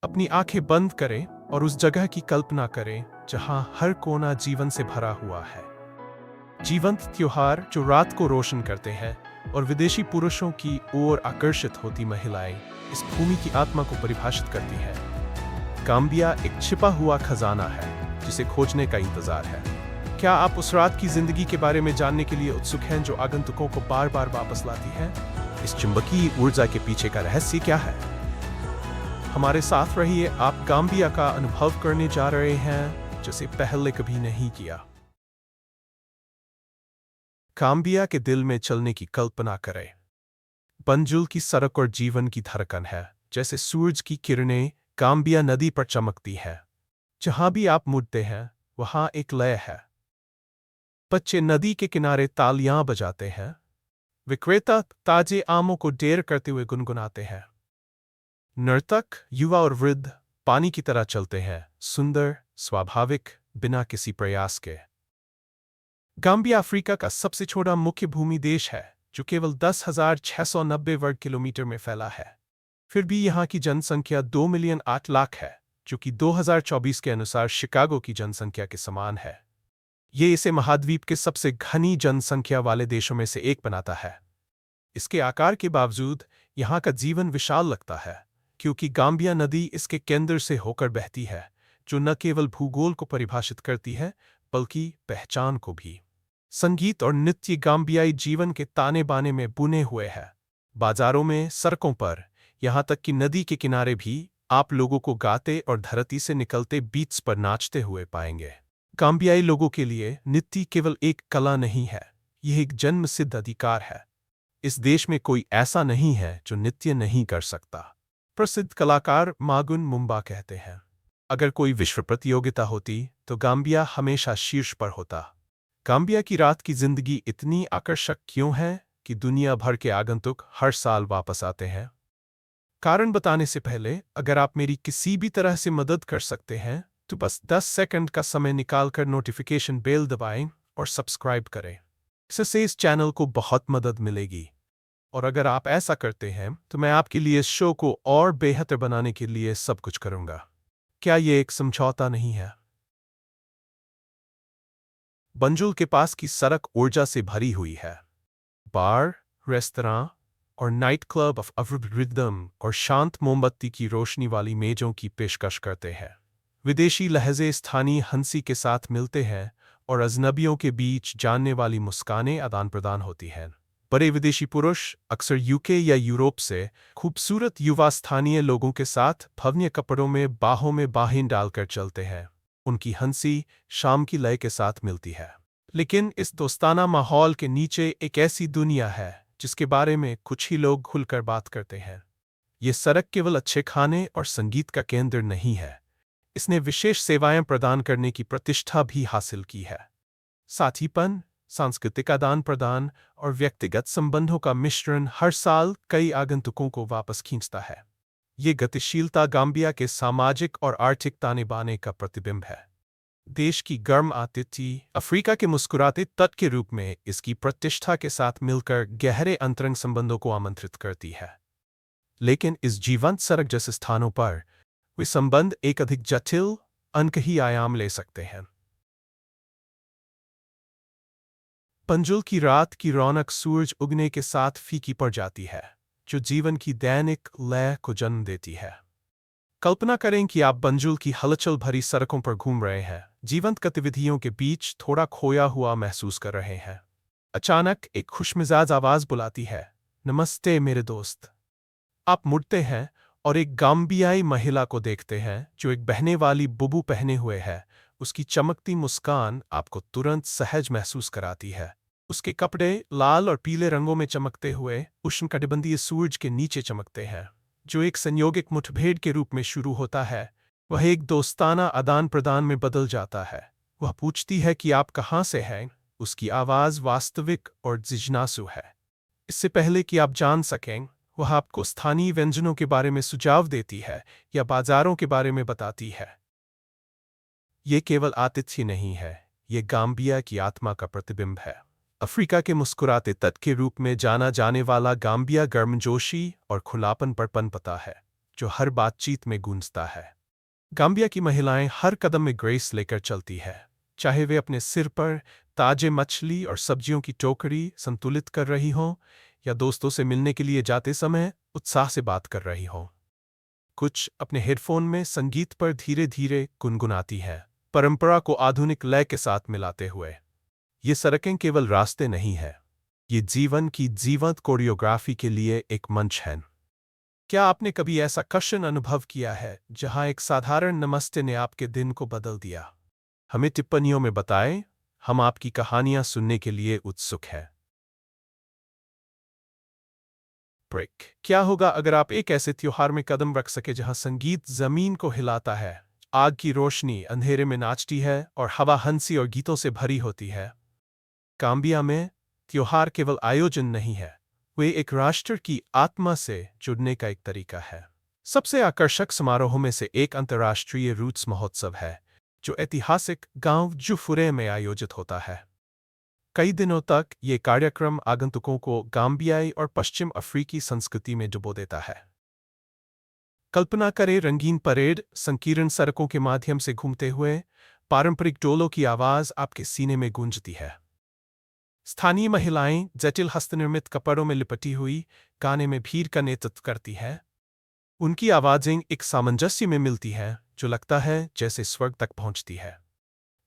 अपनी आंखें बंद करें और उस जगह की कल्पना करें जहां हर कोना जीवन से भरा हुआ है। जीवंत त्योहार जो रात को रोशन करते हैं और विदेशी पुरुषों की ओर आकर्षित होती महिलाएं इस भूमि की आत्मा को परिभाषित करती हैं। गाम्बिया एक छिपा हुआ खजाना है जिसे खोजने का इंतजार है। क्या आप उस रात की जिंदगी के बारे में जानने के लिए उत्सुक हैं जो आगंतुकों को बार बार वापस लाती है? इस चुंबकीय ऊर्जा के पीछे का रहस्य क्या है? हमारे साथ रहिए, आप गाम्बिया का अनुभव करने जा रहे हैं जिसे पहले कभी नहीं किया। गाम्बिया के दिल में चलने की कल्पना करें। बंजुल की सड़क और जीवन की धड़कन है, जैसे सूरज की किरणें गाम्बिया नदी पर चमकती है। जहां भी आप मुड़ते हैं वहां एक लय है। बच्चे नदी के किनारे तालियां बजाते हैं। विक्रेता ताजे आमों को ढेर करते हुए गुनगुनाते हैं। नर्तक, युवा और वृद्ध पानी की तरह चलते हैं, सुंदर, स्वाभाविक, बिना किसी प्रयास के। गाम्बिया अफ्रीका का सबसे छोटा मुख्य भूमि देश है जो केवल 10,690 वर्ग किलोमीटर में फैला है। फिर भी यहाँ की जनसंख्या 2,08,00,000 है, जो कि 2024 के अनुसार शिकागो की जनसंख्या के समान है। ये इसे महाद्वीप के सबसे घनी जनसंख्या वाले देशों में से एक बनाता है। इसके आकार के बावजूद यहाँ का जीवन विशाल लगता है, क्योंकि गाम्बिया नदी इसके केंद्र से होकर बहती है, जो न केवल भूगोल को परिभाषित करती है बल्कि पहचान को भी। संगीत और नृत्य गाम्बियाई जीवन के ताने बाने में बुने हुए है। बाजारों में, सड़कों पर, यहाँ तक कि नदी के किनारे भी आप लोगों को गाते और धरती से निकलते बीट्स पर नाचते हुए पाएंगे। गाम्बियाई लोगों के लिए नृत्य केवल एक कला नहीं है, यह एक जन्मसिद्ध अधिकार है। इस देश में कोई ऐसा नहीं है जो नृत्य नहीं कर सकता। प्रसिद्ध कलाकार मागुन मुम्बा कहते हैं, अगर कोई विश्व प्रतियोगिता होती तो गाम्बिया हमेशा शीर्ष पर होता। गाम्बिया की रात की जिंदगी इतनी आकर्षक क्यों है कि दुनिया भर के आगंतुक हर साल वापस आते हैं? कारण बताने से पहले, अगर आप मेरी किसी भी तरह से मदद कर सकते हैं तो बस 10 सेकंड का समय निकालकर नोटिफिकेशन बेल दबाएं और सब्सक्राइब करें। इससे इस चैनल को बहुत मदद मिलेगी। और अगर आप ऐसा करते हैं तो मैं आपके लिए इस शो को और बेहतर बनाने के लिए सब कुछ करूंगा। क्या ये एक समझौता नहीं है? बंजुल के पास की सड़क ऊर्जा से भरी हुई है। बार, रेस्तरां और नाइट क्लब ऑफ रिदम और शांत मोमबत्ती की रोशनी वाली मेजों की पेशकश करते हैं। विदेशी लहजे स्थानीय हंसी के साथ मिलते हैं और अजनबियों के बीच जानने वाली मुस्कानें आदान प्रदान होती हैं। बड़े विदेशी पुरुष, अक्सर यूके या यूरोप से, खूबसूरत युवा स्थानीय लोगों के साथ भव्य कपड़ों में बाहों में बाहें डालकर चलते हैं। उनकी हंसी शाम की लय के साथ मिलती है। लेकिन इस दोस्ताना माहौल के नीचे एक ऐसी दुनिया है जिसके बारे में कुछ ही लोग खुलकर बात करते हैं। ये सड़क केवल अच्छे खाने और संगीत का केंद्र नहीं है, इसने विशेष सेवाएं प्रदान करने की प्रतिष्ठा भी हासिल की है। साथीपन, सांस्कृतिक आदान प्रदान और व्यक्तिगत संबंधों का मिश्रण हर साल कई आगंतुकों को वापस खींचता है। ये गतिशीलता गाम्बिया के सामाजिक और आर्थिक ताने बाने का प्रतिबिंब है। देश की गर्म आतिथ्य अफ्रीका के मुस्कुराते तट के रूप में इसकी प्रतिष्ठा के साथ मिलकर गहरे अंतरंग संबंधों को आमंत्रित करती है। लेकिन इस जीवंत सड़क जैसे स्थानों पर वे संबंध एक अधिक जटिल, अनकही आयाम ले सकते हैं। बंजुल की रात की रौनक सूरज उगने के साथ फीकी पड़ जाती है, जो जीवन की दैनिक लय को जन्म देती है। कल्पना करें कि आप बंजुल की हलचल भरी सड़कों पर घूम रहे हैं, जीवंत गतिविधियों के बीच थोड़ा खोया हुआ महसूस कर रहे हैं। अचानक एक खुशमिजाज आवाज बुलाती है, नमस्ते मेरे दोस्त। आप मुड़ते हैं और एक गाम्बियाई महिला को देखते हैं जो एक बहने वाली बुबू पहने हुए है। उसकी चमकती मुस्कान आपको तुरंत सहज महसूस कराती है। उसके कपड़े लाल और पीले रंगों में चमकते हुए उष्णकटिबंधीय सूरज के नीचे चमकते हैं, जो एक संयोगिक मुठभेड़ के रूप में शुरू होता है वह एक दोस्ताना आदान प्रदान में बदल जाता है। वह पूछती है कि आप कहाँ से हैं। उसकी आवाज़ वास्तविक और जिज्ञासु है। इससे पहले कि आप जान सकें, वह आपको स्थानीय व्यंजनों के बारे में सुझाव देती है या बाजारों के बारे में बताती है। ये केवल आतिथ्य नहीं है, ये गाम्बिया की आत्मा का प्रतिबिंब है। अफ्रीका के मुस्कुराते तट के रूप में जाना जाने वाला गाम्बिया गर्मजोशी और खुलापन पर पनपता है। जो हर बातचीत में गूंजता है। गाम्बिया की महिलाएं हर कदम में ग्रेस लेकर चलती है, चाहे वे अपने सिर पर ताजे मछली और सब्जियों की टोकरी संतुलित कर रही हों या दोस्तों से मिलने के लिए जाते समय उत्साह से बात कर रही हों। कुछ अपने हेडफोन में संगीत पर धीरे धीरे गुनगुनाती हैं, परंपरा को आधुनिक लय के साथ मिलाते हुए। ये सड़कें केवल रास्ते नहीं हैं, ये जीवन की जीवंत कोरियोग्राफी के लिए एक मंच है। क्या आपने कभी ऐसा कष्ट अनुभव किया है जहां एक साधारण नमस्ते ने आपके दिन को बदल दिया? हमें टिप्पणियों में बताएं, हम आपकी कहानियां सुनने के लिए उत्सुक हैं। ब्रेक। क्या होगा अगर आप एक ऐसे त्योहार में कदम रख सके जहां संगीत जमीन को हिलाता है, आग की रोशनी अंधेरे में नाचती है और हवा हंसी और गीतों से भरी होती है? गाम्बिया में त्योहार केवल आयोजन नहीं है, वे एक राष्ट्र की आत्मा से जुड़ने का एक तरीका है। सबसे आकर्षक समारोहों में से एक अंतर्राष्ट्रीय रूट्स महोत्सव है, जो ऐतिहासिक गांव जुफुरे में आयोजित होता है। कई दिनों तक ये कार्यक्रम आगंतुकों को गाम्बियाई और पश्चिम अफ्रीकी संस्कृति में डुबो देता है। कल्पना करें रंगीन परेड, संकीर्ण सड़कों के माध्यम से घूमते हुए, पारंपरिक डोलों की आवाज आपके सीने में गूंजती है। स्थानीय महिलाएं जटिल हस्तनिर्मित कपड़ों में लिपटी हुई गाने में भीड़ का नेतृत्व करती हैं। उनकी आवाजें एक सामंजस्य में मिलती हैं जो लगता है जैसे स्वर्ग तक पहुंचती है।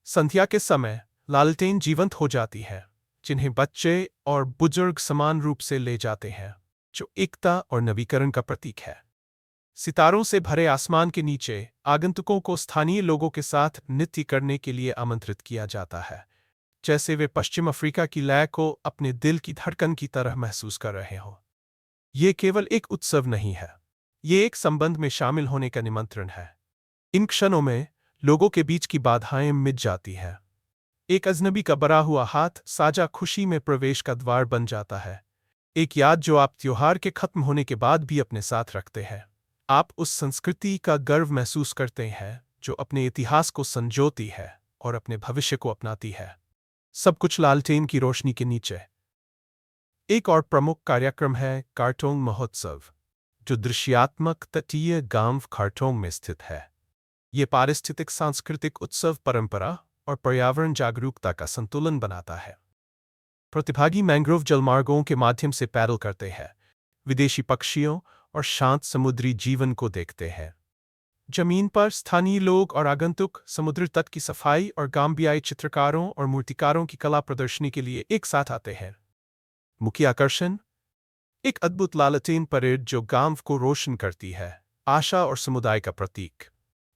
संध्या के समय लालटेन जीवंत हो जाती है, जिन्हें बच्चे और बुजुर्ग समान रूप से ले जाते हैं, जो एकता और नवीकरण का प्रतीक है। सितारों से भरे आसमान के नीचे आगंतुकों को स्थानीय लोगों के साथ नृत्य करने के लिए आमंत्रित किया जाता है, जैसे वे पश्चिम अफ्रीका की लय को अपने दिल की धड़कन की तरह महसूस कर रहे हों। ये केवल एक उत्सव नहीं है, ये एक संबंध में शामिल होने का निमंत्रण है। इन क्षणों में लोगों के बीच की बाधाएं मिट जाती हैं। एक अजनबी का बरा हुआ हाथ साझा खुशी में प्रवेश का द्वार बन जाता है, एक याद जो आप त्योहार के खत्म होने के बाद भी अपने साथ रखते हैं। आप उस संस्कृति का गर्व महसूस करते हैं जो अपने इतिहास को संजोती है और अपने भविष्य को अपनाती है, सब कुछ लालटेन की रोशनी के नीचे। एक और प्रमुख कार्यक्रम है कार्टोंग महोत्सव, जो दृश्यात्मक तटीय गांव कार्टोंग में स्थित है। ये पारिस्थितिक सांस्कृतिक उत्सव परंपरा और पर्यावरण जागरूकता का संतुलन बनाता है। प्रतिभागी मैंग्रोव जलमार्गों के माध्यम से पैदल करते हैं, विदेशी पक्षियों और शांत समुद्री जीवन को देखते हैं। जमीन पर स्थानीय लोग और आगंतुक समुद्र तट की सफाई और गाम्बियाई चित्रकारों और मूर्तिकारों की कला प्रदर्शनी के लिए एक साथ आते हैं। मुख्य आकर्षण एक अद्भुत लालटेन परेड जो गांव को रोशन करती है, आशा और समुदाय का प्रतीक।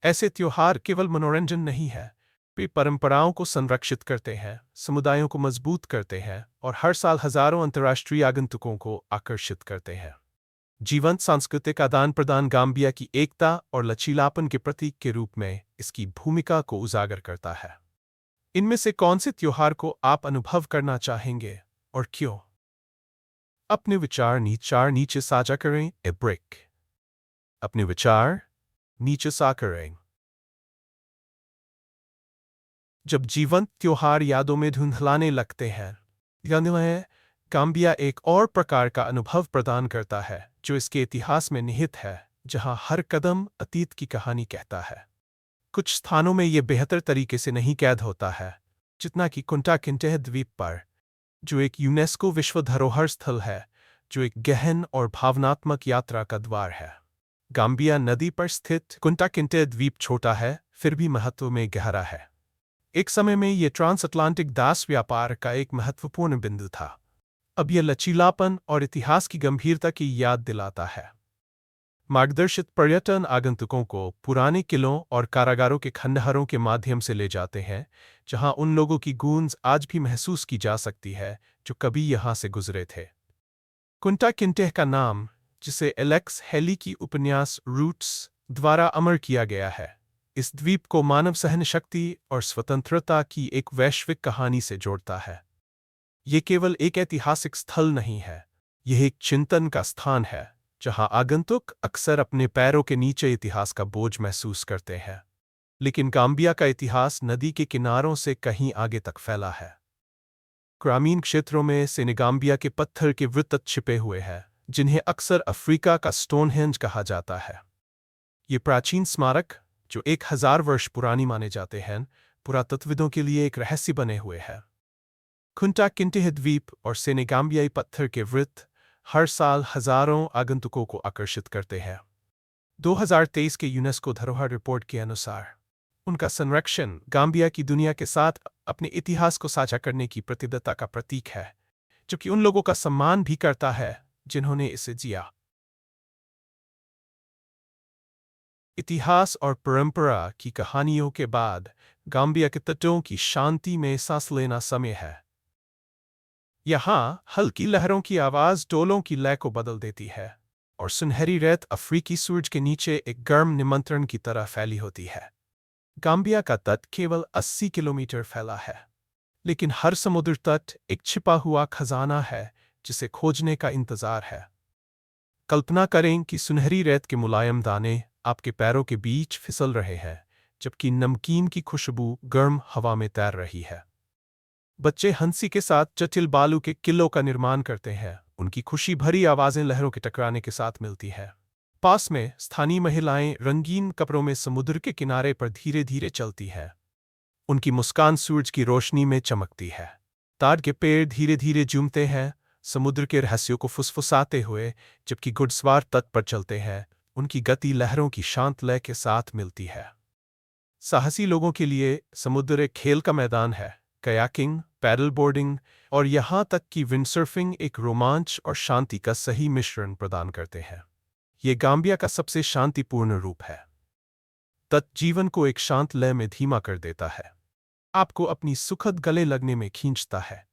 ऐसे त्योहार केवल मनोरंजन नहीं है, वे परंपराओं को संरक्षित करते हैं, समुदायों को मजबूत करते हैं और हर साल हजारों अंतर्राष्ट्रीय आगंतुकों को आकर्षित करते हैं। जीवंत सांस्कृतिक आदान प्रदान गाम्बिया की एकता और लचीलापन के प्रतीक के रूप में इसकी भूमिका को उजागर करता है। इनमें से कौन से त्योहार को आप अनुभव करना चाहेंगे और क्यों? अपने विचार नीचे साझा करें। ए ब्रेक। अपने विचार नीचे साझा करें। जब जीवंत त्योहार यादों में धुंधलाने लगते हैं, गाम्बिया एक और प्रकार का अनुभव प्रदान करता है जो इसके इतिहास में निहित है, जहां हर कदम अतीत की कहानी कहता है। कुछ स्थानों में यह बेहतर तरीके से नहीं कैद होता है, जितना कि कुंटा किंटेह द्वीप पर, जो एक यूनेस्को विश्व धरोहर स्थल है, जो एक गहन और भावनात्मक यात्रा का द्वार है। गाम्बिया नदी पर स्थित कुंटा किंटेह द्वीप छोटा है, फिर भी महत्व में गहरा है। एक समय में यह ट्रांस अटलांटिक दास व्यापार का एक महत्वपूर्ण बिंदु था। अब यह लचीलापन और इतिहास की गंभीरता की याद दिलाता है। मार्गदर्शित पर्यटन आगंतुकों को पुराने किलों और कारागारों के खंडहरों के माध्यम से ले जाते हैं, जहां उन लोगों की गूंज आज भी महसूस की जा सकती है जो कभी यहां से गुजरे थे। कुंटा किंटेह का नाम, जिसे एलेक्स हेली की उपन्यास रूट्स द्वारा अमर किया गया है, इस द्वीप को मानव सहनशक्ति और स्वतंत्रता की एक वैश्विक कहानी से जोड़ता है। ये केवल एक ऐतिहासिक स्थल नहीं है, यह एक चिंतन का स्थान है, जहां आगंतुक अक्सर अपने पैरों के नीचे इतिहास का बोझ महसूस करते हैं। लेकिन गाम्बिया का इतिहास नदी के किनारों से कहीं आगे तक फैला है। ग्रामीण क्षेत्रों में सेनेगाम्बिया के पत्थर के वृत्त छिपे हुए हैं, जिन्हें अक्सर अफ्रीका का स्टोनहेंज कहा जाता है। ये प्राचीन स्मारक, जो 1000 वर्ष पुरानी माने जाते हैं, पुरातत्वविदों के लिए एक रहस्य बने हुए हैं। खुंटा किंटिह द्वीप और सेनेगाम्बियाई पत्थर के वृत्त हर साल हजारों आगंतुकों को आकर्षित करते हैं। 2023 के यूनेस्को धरोहर रिपोर्ट के अनुसार उनका संरक्षण गाम्बिया की दुनिया के साथ अपने इतिहास को साझा करने की प्रतिबद्धता का प्रतीक है, जो कि उन लोगों का सम्मान भी करता है जिन्होंने इसे जिया। इतिहास और परंपरा की कहानियों के बाद गाम्बिया के तटों की शांति में सांस लेना समय है। यहाँ हल्की लहरों की आवाज डोलों की लय को बदल देती है और सुनहरी रेत अफ्रीकी सूरज के नीचे एक गर्म निमंत्रण की तरह फैली होती है। गाम्बिया का तट केवल 80 किलोमीटर फैला है, लेकिन हर समुद्र तट एक छिपा हुआ खजाना है जिसे खोजने का इंतजार है। कल्पना करें कि सुनहरी रेत के मुलायम दाने आपके पैरों के बीच फिसल रहे हैं, जबकि नमकीन की खुशबू गर्म हवा में तैर रही है। बच्चे हंसी के साथ जटिल बालू के किलों का निर्माण करते हैं, उनकी खुशी भरी आवाजें लहरों के टकराने के साथ मिलती है। पास में स्थानीय महिलाएं रंगीन कपड़ों में समुद्र के किनारे पर धीरे धीरे चलती है। उनकी मुस्कान सूरज की रोशनी में चमकती है। ताड़ के पेड़ धीरे धीरे झूमते हैं, समुद्र के रहस्यों को फुसफुसाते हुए, जबकि घुड़सवार तट पर चलते हैं। उनकी गति लहरों की शांत लय के साथ मिलती है। साहसी लोगों के लिए समुद्र एक खेल का मैदान है। कयाकिंग, पैडल बोर्डिंग और यहाँ तक कि विंडसर्फिंग एक रोमांच और शांति का सही मिश्रण प्रदान करते हैं। ये गाम्बिया का सबसे शांतिपूर्ण रूप है। तट जीवन को एक शांत लय में धीमा कर देता है, आपको अपनी सुखद गले लगने में खींचता है।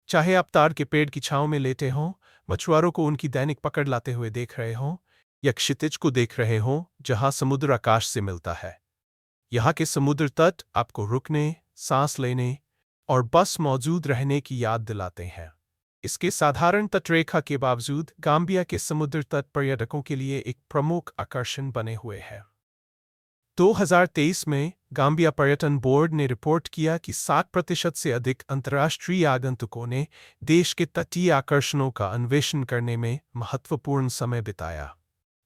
चाहे आप ताड़ के पेड़ की छांव में लेटे हों, मछुआरों को उनकी दैनिक पकड़ लाते हुए देख रहे हों, या क्षितिज को देख रहे हों जहां समुद्र आकाश से मिलता है, यहाँ के समुद्र तट आपको रुकने, सांस लेने और बस मौजूद रहने की याद दिलाते हैं। इसके साधारण तटरेखा के बावजूद गाम्बिया के समुद्र तट पर्यटकों के लिए एक प्रमुख आकर्षण बने हुए हैं। 2023 में गाम्बिया पर्यटन बोर्ड ने रिपोर्ट किया कि 60% से अधिक अंतर्राष्ट्रीय आगंतुकों ने देश के तटीय आकर्षणों का अन्वेषण करने में महत्वपूर्ण समय बिताया।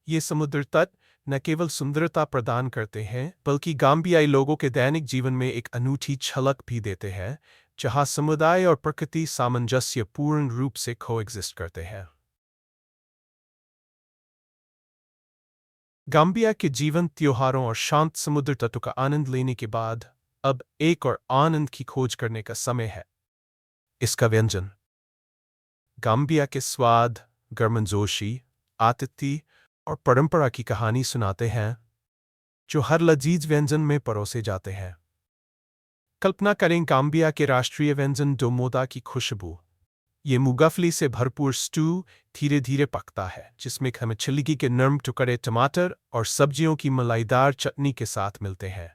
ये समुद्र तट न केवल सुंदरता प्रदान करते हैं, बल्कि गाम्बियाई लोगों के दैनिक जीवन में एक अनूठी झलक भी देते हैं, जहां समुदाय और प्रकृति सामंजस्यपूर्ण रूप से कोएग्जिस्ट करते हैं। गाम्बिया के जीवंत त्योहारों और शांत समुद्र तटों का आनंद लेने के बाद अब एक और आनंद की खोज करने का समय है। इसका व्यंजन। गाम्बिया के स्वाद, गर्मजोशी, आतिथ्य और परंपरा की कहानी सुनाते हैं, जो हर लजीज व्यंजन में परोसे जाते हैं। कल्पना करें गाम्बिया के राष्ट्रीय व्यंजन डोमोदा की खुशबू। ये मूंगफली से भरपूर स्टू धीरे धीरे पकता है, जिसमें खमिचलिगी के नरम टुकड़े टमाटर और सब्जियों की मलाईदार चटनी के साथ मिलते हैं।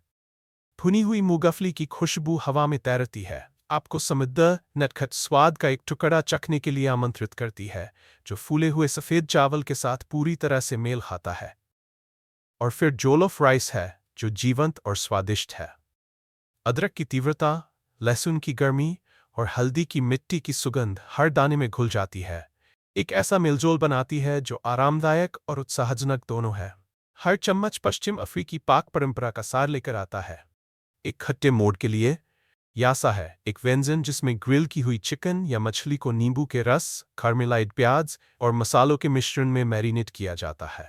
भुनी हुई मूंगफली की खुशबू हवा में तैरती है, आपको समृद्ध नटखट स्वाद का एक टुकड़ा चखने के लिए आमंत्रित करती है, जो फूले हुए सफ़ेद चावल के साथ पूरी तरह से मेल खाता है। और फिर जोलोफ राइस है, जो जीवंत और स्वादिष्ट है। अदरक की तीव्रता, लहसुन की गर्मी और हल्दी की मिट्टी की सुगंध हर दाने में घुल जाती है, एक ऐसा मेलजोल बनाती है जो आरामदायक और उत्साहजनक दोनों है। हर चम्मच पश्चिम अफ्रीकी पाक परंपरा का सार लेकर आता है। एक खट्टे मोड़ के लिए यासा है, एक व्यंजन जिसमें ग्रिल की हुई चिकन या मछली को नींबू के रस, कार्मेलाइड प्याज और मसालों के मिश्रण में मैरिनेट किया जाता है।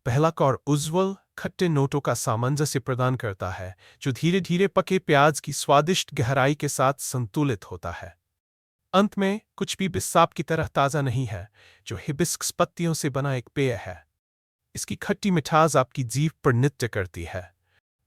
पहला कौर उज्ज्वल खट्टे नोटों का सामंजस्य प्रदान करता है, जो धीरे धीरे पके प्याज की स्वादिष्ट गहराई के साथ संतुलित होता है। अंत में कुछ भी बिस्साप की तरह ताज़ा नहीं है, जो हिबिस्कस पत्तियों से बना एक पेय है। इसकी खट्टी मिठास आपकी जीभ पर नृत्य करती है।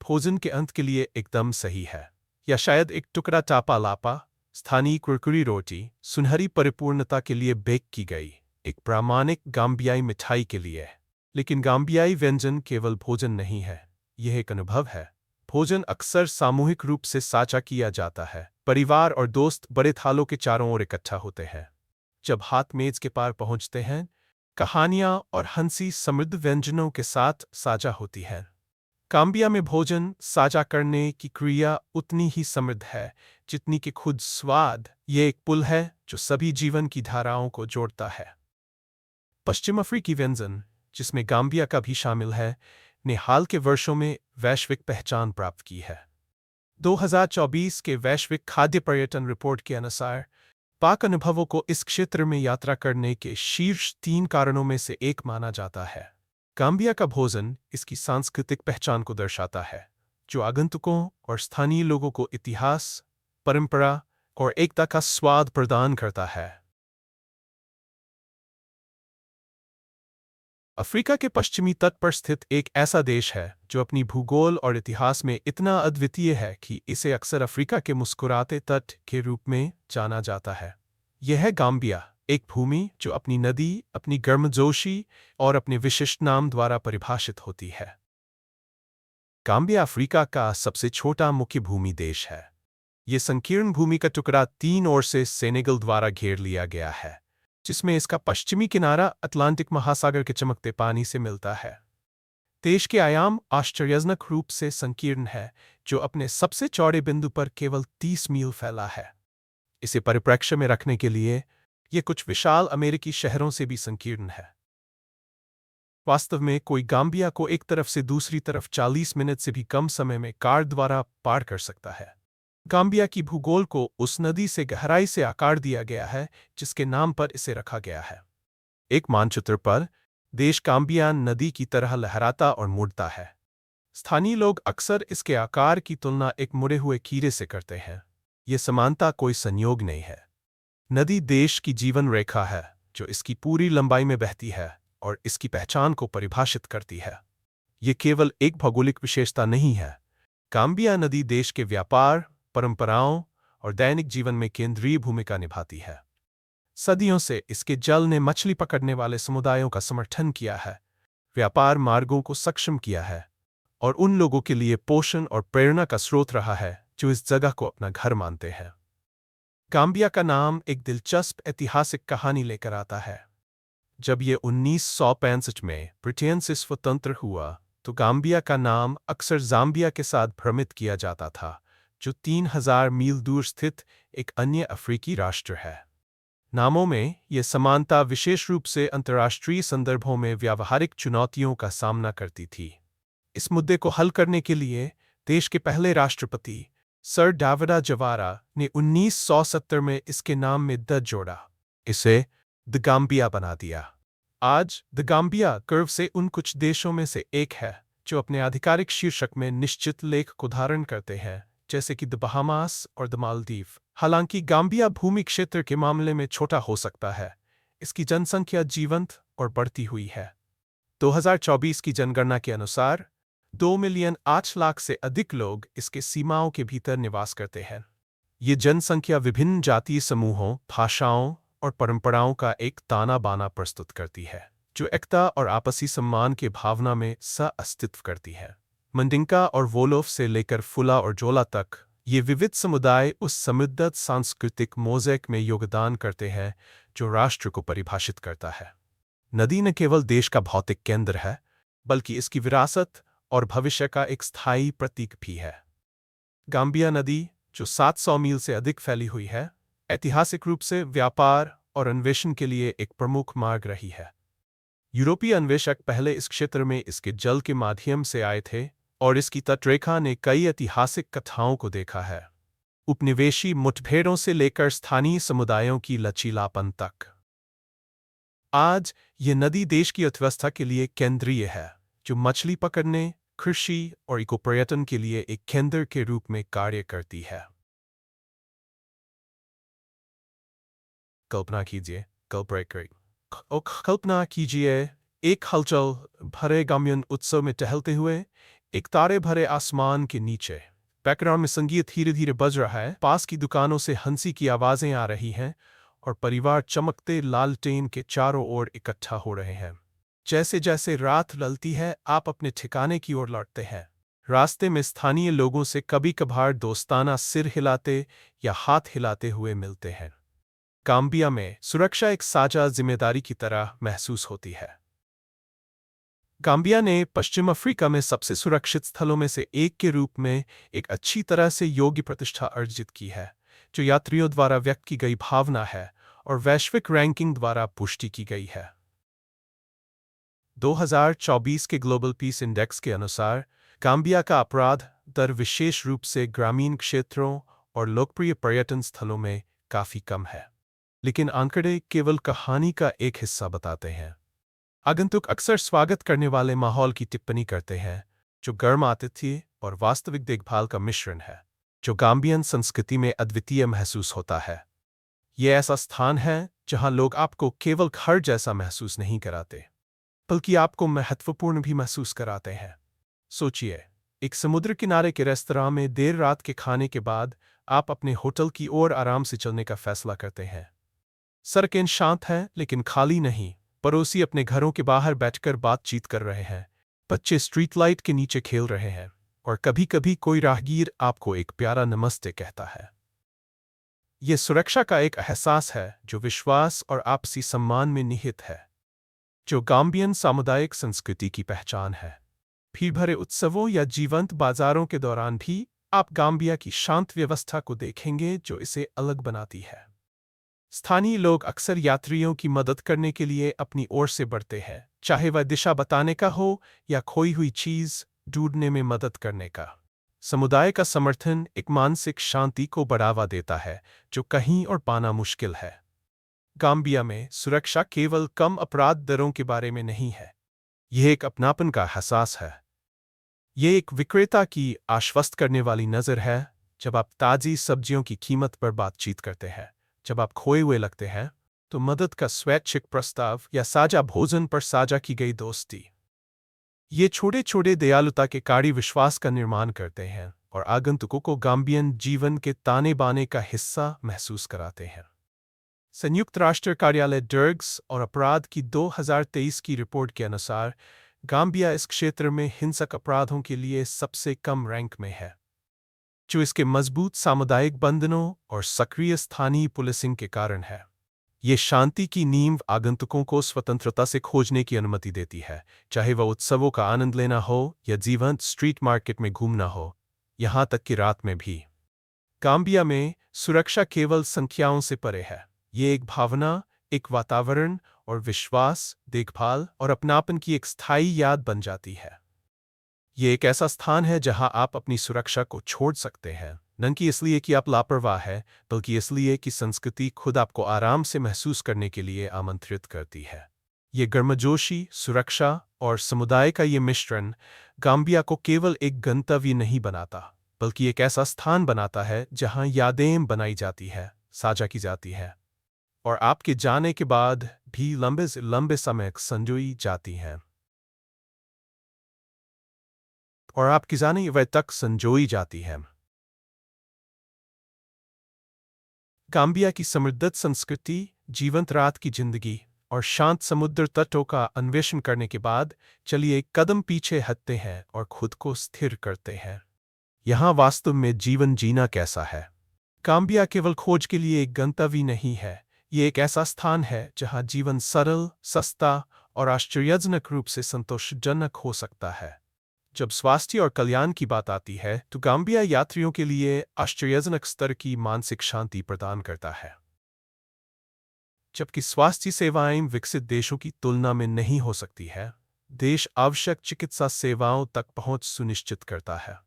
भोजन के अंत के लिए एकदम सही है, या शायद एक टुकड़ा टापा लापा, स्थानीय कुरकुरी रोटी, सुनहरी परिपूर्णता के लिए बेक की गई, एक प्रामाणिक गाम्बियाई मिठाई के लिए। लेकिन गाम्बियाई व्यंजन केवल भोजन नहीं है, यह एक अनुभव है। भोजन अक्सर सामूहिक रूप से साझा किया जाता है। परिवार और दोस्त बड़े थालों के चारों ओर इकट्ठा होते हैं। जब हाथ मेज के पार पहुंचते हैं, कहानियां और हंसी समृद्ध व्यंजनों के साथ साझा होती है। गाम्बिया में भोजन साझा करने की क्रिया उतनी ही समृद्ध है जितनी कि खुद स्वाद। ये एक पुल है जो सभी जीवन की धाराओं को जोड़ता है। पश्चिम अफ्रीकी व्यंजन, जिसमें गाम्बिया का भी शामिल है, ने हाल के वर्षों में वैश्विक पहचान प्राप्त की है। 2024 के वैश्विक खाद्य पर्यटन रिपोर्ट के अनुसार पाक अनुभवों को इस क्षेत्र में यात्रा करने के शीर्ष 3 कारणों में से एक माना जाता है। गाम्बिया का भोजन इसकी सांस्कृतिक पहचान को दर्शाता है, जो आगंतुकों और स्थानीय लोगों को इतिहास, परंपरा और एकता का स्वाद प्रदान करता है। अफ्रीका के पश्चिमी तट पर स्थित एक ऐसा देश है जो अपनी भूगोल और इतिहास में इतना अद्वितीय है कि इसे अक्सर अफ्रीका के मुस्कुराते तट के रूप में जाना जाता है। यह है गाम्बिया, एक भूमि जो अपनी नदी, अपनी गर्मजोशी और अपने विशिष्ट नाम द्वारा परिभाषित होती है। गाम्बिया अफ्रीका का सबसे छोटा मुख्य भूमि देश है। ये संकीर्ण भूमि का टुकड़ा 3 ओर से सेनेगल द्वारा घेर लिया गया है, जिसमें इसका पश्चिमी किनारा अटलांटिक महासागर के चमकते पानी से मिलता है। देश के आयाम आश्चर्यजनक रूप से संकीर्ण है, जो अपने सबसे चौड़े बिंदु पर केवल 30 मील फैला है। इसे परिप्रेक्ष्य में रखने के लिए ये कुछ विशाल अमेरिकी शहरों से भी संकीर्ण है। वास्तव में कोई गाम्बिया को एक तरफ से दूसरी तरफ 40 मिनट से भी कम समय में कार द्वारा पार कर सकता है। गाम्बिया की भूगोल को उस नदी से गहराई से आकार दिया गया है जिसके नाम पर इसे रखा गया है। एक मानचित्र पर देश गाम्बिया नदी की तरह लहराता और मुड़ता है। स्थानीय लोग अक्सर इसके आकार की तुलना एक मुड़े हुए कीड़े से करते हैं। यह समानता कोई संयोग नहीं है। नदी देश की जीवन रेखा है जो इसकी पूरी लंबाई में बहती है और इसकी पहचान को परिभाषित करती है। ये केवल एक भौगोलिक विशेषता नहीं है। गाम्बिया नदी देश के व्यापार, परंपराओं और दैनिक जीवन में केंद्रीय भूमिका निभाती है। सदियों से इसके जल ने मछली पकड़ने वाले समुदायों का समर्थन किया है, व्यापार मार्गों को सक्षम किया है और उन लोगों के लिए पोषण और प्रेरणा का स्रोत रहा है जो इस जगह को अपना घर मानते हैं। गाम्बिया का नाम एक दिलचस्प ऐतिहासिक कहानी लेकर आता है। जब ये 1965 में ब्रिटेन से स्वतंत्र हुआ, तो गाम्बिया का नाम अक्सर जाम्बिया के साथ भ्रमित किया जाता था, जो 3000 मील दूर स्थित एक अन्य अफ्रीकी राष्ट्र है। नामों में यह समानता विशेष रूप से अंतर्राष्ट्रीय संदर्भों में व्यावहारिक चुनौतियों का सामना करती थी। इस मुद्दे को हल करने के लिए देश के पहले राष्ट्रपति सर डाविड जवारा ने 1970 में इसके नाम में द जोड़ा। इसे द गाम्बिया बना दिया। आज द गाम्बिया गर्व से उन कुछ देशों में से एक है जो अपने आधिकारिक शीर्षक में निश्चित लेख को धारण करते हैं, जैसे कि द बहामास और द मालदीव। हालांकि गाम्बिया भूमि क्षेत्र के मामले में छोटा हो सकता है, इसकी जनसंख्या जीवंत और बढ़ती हुई है। 2024 की जनगणना के अनुसार 2,08,00,000 से अधिक लोग इसके सीमाओं के भीतर निवास करते हैं। ये जनसंख्या विभिन्न जातीय समूहों, भाषाओं और परंपराओं का एक ताना बाना प्रस्तुत करती है, जो एकता और आपसी सम्मान के भावना में सह-अस्तित्व करती है। मंडिंका और वोलोफ से लेकर फुला और जोला तक, ये विविध समुदाय उस समृद्ध सांस्कृतिक मोज़ेक में योगदान करते हैं जो राष्ट्र को परिभाषित करता है। नदी न केवल देश का भौतिक केंद्र है, बल्कि इसकी विरासत और भविष्य का एक स्थायी प्रतीक भी है। गाम्बिया नदी, जो 700 मील से अधिक फैली हुई है, ऐतिहासिक रूप से व्यापार और अन्वेषण के लिए एक प्रमुख मार्ग रही है। यूरोपीय अन्वेषक पहले इस क्षेत्र में इसके जल के माध्यम से आए थे और इसकी तटरेखा ने कई ऐतिहासिक कथाओं को देखा है, उपनिवेशी मुठभेड़ों से लेकर स्थानीय समुदायों की लचीलापन तक। आज ये नदी देश की अर्थव्यवस्था के लिए केंद्रीय है, जो मछली पकड़ने, कृषि और इको पर्यटन के लिए एक केंद्र के रूप में कार्य करती है। कल्पना कीजिए एक हलचल भरे गाम्बियन उत्सव में टहलते हुए, एक तारे भरे आसमान के नीचे। बैकग्राउंड में संगीत धीरे धीरे बज रहा है, पास की दुकानों से हंसी की आवाजें आ रही हैं और परिवार चमकते लालटेन के चारों ओर इकट्ठा हो रहे हैं। जैसे जैसे रात ढलती है, आप अपने ठिकाने की ओर लौटते हैं। रास्ते में स्थानीय लोगों से कभी कभार दोस्ताना सिर हिलाते या हाथ हिलाते हुए मिलते हैं। गाम्बिया में सुरक्षा एक साझा जिम्मेदारी की तरह महसूस होती है। गाम्बिया ने पश्चिम अफ्रीका में सबसे सुरक्षित स्थलों में से एक के रूप में एक अच्छी तरह से योग्य प्रतिष्ठा अर्जित की है, जो यात्रियों द्वारा व्यक्त की गई भावना है और वैश्विक रैंकिंग द्वारा पुष्टि की गई है। 2024 के ग्लोबल पीस इंडेक्स के अनुसार गाम्बिया का अपराध दर विशेष रूप से ग्रामीण क्षेत्रों और लोकप्रिय पर्यटन स्थलों में काफ़ी कम है। लेकिन आंकड़े केवल कहानी का एक हिस्सा बताते हैं। आगंतुक अक्सर स्वागत करने वाले माहौल की टिप्पणी करते हैं, जो गर्म आतिथ्य और वास्तविक देखभाल का मिश्रण है, जो गाम्बियन संस्कृति में अद्वितीय महसूस होता है। ये ऐसा स्थान है जहां लोग आपको केवल घर जैसा महसूस नहीं कराते, बल्कि आपको महत्वपूर्ण भी महसूस कराते हैं। सोचिए, एक समुद्र किनारे के रेस्तरां में देर रात के खाने के बाद आप अपने होटल की ओर आराम से चलने का फैसला करते हैं। सड़कें शांत हैं, लेकिन खाली नहीं। पड़ोसी अपने घरों के बाहर बैठकर बातचीत कर रहे हैं, बच्चे स्ट्रीट लाइट के नीचे खेल रहे हैं, और कभी-कभी कोई राहगीर आपको एक प्यारा नमस्ते कहता है। यह सुरक्षा का एक एहसास है जो विश्वास और आपसी सम्मान में निहित है, जो गाम्बियन सामुदायिक संस्कृति की पहचान है। भीड़ भरे उत्सवों या जीवंत बाजारों के दौरान भी आप गाम्बिया की शांत व्यवस्था को देखेंगे, जो इसे अलग बनाती है। स्थानीय लोग अक्सर यात्रियों की मदद करने के लिए अपनी ओर से बढ़ते हैं, चाहे वह दिशा बताने का हो या खोई हुई चीज ढूंढने में मदद करने का। समुदाय का समर्थन एक मानसिक शांति को बढ़ावा देता है, जो कहीं और पाना मुश्किल है। गाम्बिया में सुरक्षा केवल कम अपराध दरों के बारे में नहीं है, यह एक अपनापन का एहसास है। यह एक विक्रेता की आश्वस्त करने वाली नज़र है जब आप ताज़ी सब्जियों की कीमत पर बातचीत करते हैं, जब आप खोए हुए लगते हैं तो मदद का स्वैच्छिक प्रस्ताव या साझा भोजन पर साझा की गई दोस्ती। ये छोटे छोटे दयालुता के कारी विश्वास का निर्माण करते हैं और आगंतुकों को गाम्बियन जीवन के ताने बाने का हिस्सा महसूस कराते हैं। संयुक्त राष्ट्र कार्यालय ड्रग्स और अपराध की 2023 की रिपोर्ट के अनुसार गाम्बिया इस क्षेत्र में हिंसक अपराधों के लिए सबसे कम रैंक में है, जो इसके मजबूत सामुदायिक बंधनों और सक्रिय स्थानीय पुलिसिंग के कारण है। ये शांति की नींव आगंतुकों को स्वतंत्रता से खोजने की अनुमति देती है, चाहे वह उत्सवों का आनंद लेना हो या जीवंत स्ट्रीट मार्केट में घूमना हो, यहाँ तक कि रात में भी। गाम्बिया में सुरक्षा केवल संख्याओं से परे है। ये एक भावना, एक वातावरण और विश्वास, देखभाल और अपनापन की एक स्थायी याद बन जाती है। ये एक ऐसा स्थान है जहां आप अपनी सुरक्षा को छोड़ सकते हैं, न कि इसलिए कि आप लापरवाह हैं, बल्कि इसलिए कि संस्कृति खुद आपको आराम से महसूस करने के लिए आमंत्रित करती है। ये गर्मजोशी, सुरक्षा और समुदाय का ये मिश्रण गाम्बिया को केवल एक गंतव्य नहीं बनाता, बल्कि एक ऐसा स्थान बनाता है जहां यादें बनाई जाती है, साझा की जाती है, और आपके जाने के बाद भी लंबे से लंबे समय संजोई जाती हैं। और आपकी जाने वह तक संजोई जाती है। गाम्बिया की समृद्ध संस्कृति, जीवंत रात की जिंदगी और शांत समुद्र तटों का अन्वेषण करने के बाद चलिए एक कदम पीछे हटते हैं और खुद को स्थिर करते हैं। यहाँ वास्तव में जीवन जीना कैसा है? गाम्बिया केवल खोज के लिए एक गंतव्य नहीं है, ये एक ऐसा स्थान है जहाँ जीवन सरल, सस्ता और आश्चर्यजनक रूप से संतोषजनक हो सकता है। जब स्वास्थ्य और कल्याण की बात आती है तो गाम्बिया यात्रियों के लिए आश्चर्यजनक स्तर की मानसिक शांति प्रदान करता है। जबकि स्वास्थ्य सेवाएं विकसित देशों की तुलना में नहीं हो सकती है, देश आवश्यक चिकित्सा सेवाओं तक पहुंच सुनिश्चित करता है।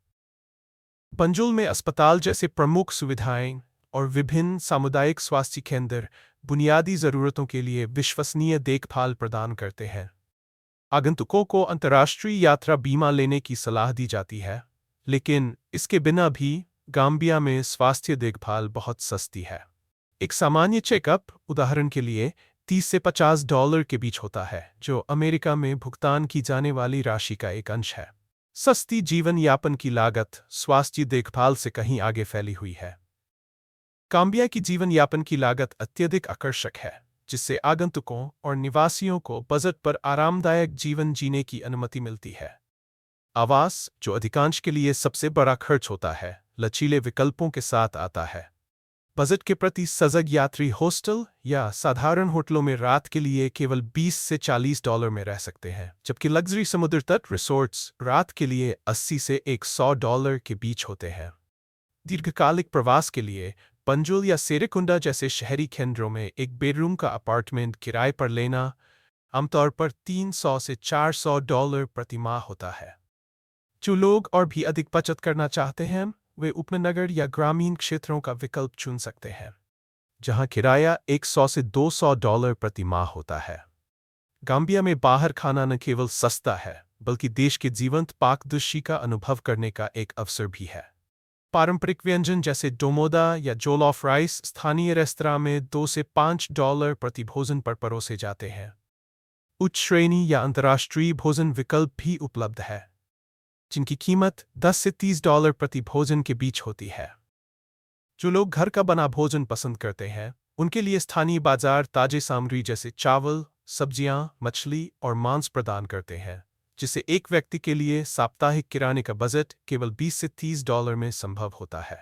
पंजुल में अस्पताल जैसे प्रमुख सुविधाएं और विभिन्न सामुदायिक स्वास्थ्य केंद्र बुनियादी जरूरतों के लिए विश्वसनीय देखभाल प्रदान करते हैं। आगंतुकों को अंतर्राष्ट्रीय यात्रा बीमा लेने की सलाह दी जाती है, लेकिन इसके बिना भी गाम्बिया में स्वास्थ्य देखभाल बहुत सस्ती है। एक सामान्य चेकअप, उदाहरण के लिए, $30 से $50 के बीच होता है, जो अमेरिका में भुगतान की जाने वाली राशि का एक अंश है। सस्ती जीवन यापन की लागत स्वास्थ्य देखभाल से कहीं आगे फैली हुई है। गाम्बिया की जीवन यापन की लागत अत्यधिक आकर्षक है, जिससे आगंतुकों और निवासियों को बजट पर आरामदायक जीवन जीने की अनुमति मिलती है। आवास, जो अधिकांश के लिए सबसे बड़ा खर्च होता है, लचीले विकल्पों के साथ आता है। बजट के प्रति सजग यात्री हॉस्टल या साधारण होटलों में रात के लिए केवल $20 से $40 में रह सकते हैं, जबकि लग्जरी समुद्र तट रिसोर्ट्स रात के लिए $80 से $100 के बीच होते हैं। दीर्घकालिक प्रवास के लिए पंजुल या सेरेकुंडा जैसे शहरी केंद्रों में एक बेडरूम का अपार्टमेंट किराए पर लेना आमतौर पर $300 से $400 प्रति माह होता है। जो लोग और भी अधिक बचत करना चाहते हैं वे उपनगर या ग्रामीण क्षेत्रों का विकल्प चुन सकते हैं, जहां किराया $100 से $200 प्रति माह होता है। गाम्बिया में बाहर खाना न केवल सस्ता है बल्कि देश के जीवंत पाकदृष्टि का अनुभव करने का एक अवसर भी है। पारंपरिक व्यंजन जैसे डोमोदा या जोलोफ राइस स्थानीय रेस्तरां में $2 से $5 प्रति भोजन पर परोसे जाते हैं। उच्च श्रेणी या अंतर्राष्ट्रीय भोजन विकल्प भी उपलब्ध है, जिनकी कीमत $10 से $30 प्रति भोजन के बीच होती है। जो लोग घर का बना भोजन पसंद करते हैं उनके लिए स्थानीय बाजार ताजे सामग्री जैसे चावल, सब्जियां, मछली और मांस प्रदान करते हैं, जिससे एक व्यक्ति के लिए साप्ताहिक किराने का बजट केवल $20 से $30 में संभव होता है।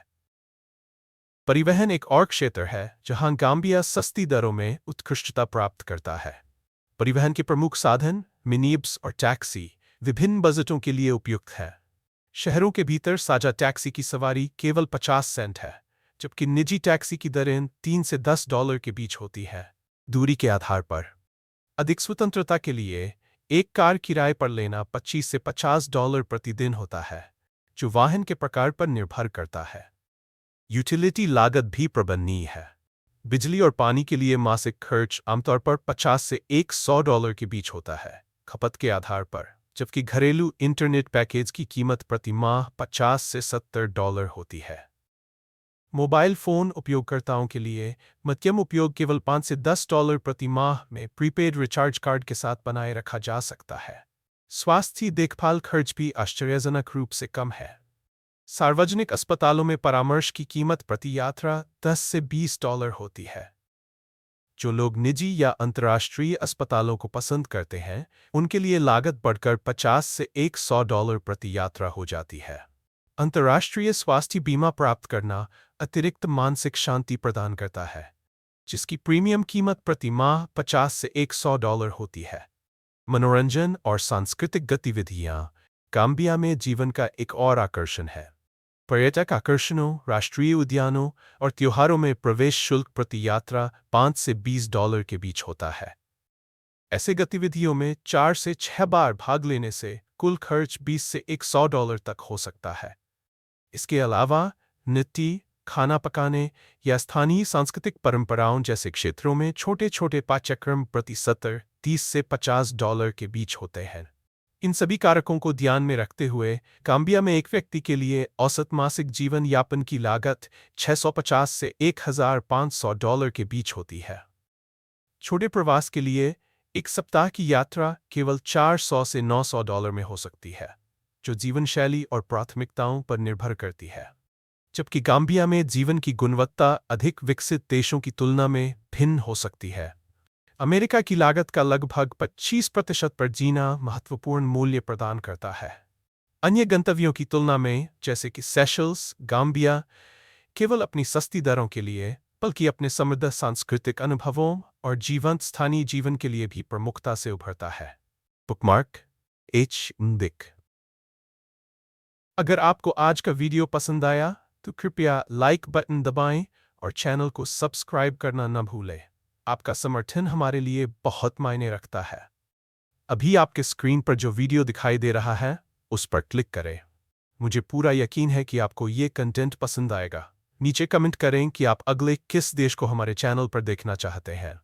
परिवहन एक और क्षेत्र है जहां गाम्बिया सस्ती दरों में उत्कृष्टता प्राप्त करता है। परिवहन के प्रमुख साधन मिनीबस और टैक्सी विभिन्न बजटों के लिए उपयुक्त है। शहरों के भीतर साझा टैक्सी की सवारी केवल 50 सेंट है, जबकि निजी टैक्सी की दरें $3 से $10 के बीच होती है। दूरी के आधार पर अधिक स्वतंत्रता के लिए एक कार किराए पर लेना $25 से $50 प्रतिदिन होता है, जो वाहन के प्रकार पर निर्भर करता है। यूटिलिटी लागत भी प्रबंधनीय है। बिजली और पानी के लिए मासिक खर्च आमतौर पर $50 से $100 के बीच होता है खपत के आधार पर, जबकि घरेलू इंटरनेट पैकेज की कीमत प्रति माह $50 से $70 होती है। मोबाइल फ़ोन उपयोगकर्ताओं के लिए मध्यम उपयोग केवल $5 से $10 प्रति माह में प्रीपेड रिचार्ज कार्ड के साथ बनाए रखा जा सकता है। स्वास्थ्य देखभाल खर्च भी आश्चर्यजनक रूप से कम है। सार्वजनिक अस्पतालों में परामर्श की कीमत प्रति यात्रा $10 से $20 होती है। जो लोग निजी या अंतर्राष्ट्रीय अस्पतालों को पसंद करते हैं उनके लिए लागत बढ़कर $50 से $100 प्रति यात्रा हो जाती है। अंतर्राष्ट्रीय स्वास्थ्य बीमा प्राप्त करना अतिरिक्त मानसिक शांति प्रदान करता है, जिसकी प्रीमियम कीमत प्रति माह $50 से $100 होती है। मनोरंजन और सांस्कृतिक गतिविधियां गाम्बिया में जीवन का एक और आकर्षण है। पर्यटक आकर्षणों, राष्ट्रीय उद्यानों और त्योहारों में प्रवेश शुल्क प्रति यात्रा $5 से $20 के बीच होता है। ऐसे गतिविधियों में 4 से 6 बार भाग लेने से कुल खर्च $20 से $100 तक हो सकता है। इसके अलावा नृत्य, खाना पकाने या स्थानीय सांस्कृतिक परंपराओं जैसे क्षेत्रों में छोटे छोटे पाठ्यक्रम प्रति सत्र $30 से $50 के बीच होते हैं। इन सभी कारकों को ध्यान में रखते हुए गाम्बिया में एक व्यक्ति के लिए औसत मासिक जीवन यापन की लागत $650 से $1,500 के बीच होती है। छोटे प्रवास के लिए एक सप्ताह की यात्रा केवल $400 से $900 में हो सकती है, जो जीवन शैली और प्राथमिकताओं पर निर्भर करती है। जबकि गाम्बिया में जीवन की गुणवत्ता अधिक विकसित देशों की तुलना में भिन्न हो सकती है। अमेरिका की लागत का लगभग 25% पर जीना महत्वपूर्ण मूल्य प्रदान करता है। अन्य गंतव्यों की तुलना में जैसे कि सेशल्स, गाम्बिया केवल अपनी सस्ती दरों के लिए बल्कि अपने समृद्ध सांस्कृतिक अनुभवों और जीवंत स्थानीय जीवन के लिए भी प्रमुखता से उभरता है। बुकमार्क दिक। अगर आपको आज का वीडियो पसंद आया तो कृपया लाइक बटन दबाएं और चैनल को सब्सक्राइब करना न भूलें। आपका समर्थन हमारे लिए बहुत मायने रखता है। अभी आपके स्क्रीन पर जो वीडियो दिखाई दे रहा है उस पर क्लिक करें। मुझे पूरा यकीन है कि आपको ये कंटेंट पसंद आएगा। नीचे कमेंट करें कि आप अगले किस देश को हमारे चैनल पर देखना चाहते हैं।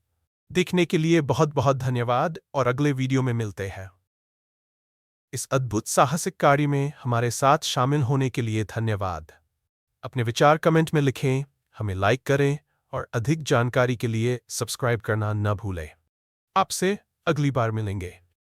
देखने के लिए बहुत बहुत धन्यवाद और अगले वीडियो में मिलते हैं। इस अद्भुत साहसिक कार्य में हमारे साथ शामिल होने के लिए धन्यवाद। अपने विचार कमेंट में लिखें, हमें लाइक करें और अधिक जानकारी के लिए सब्सक्राइब करना न भूलें। आपसे अगली बार मिलेंगे।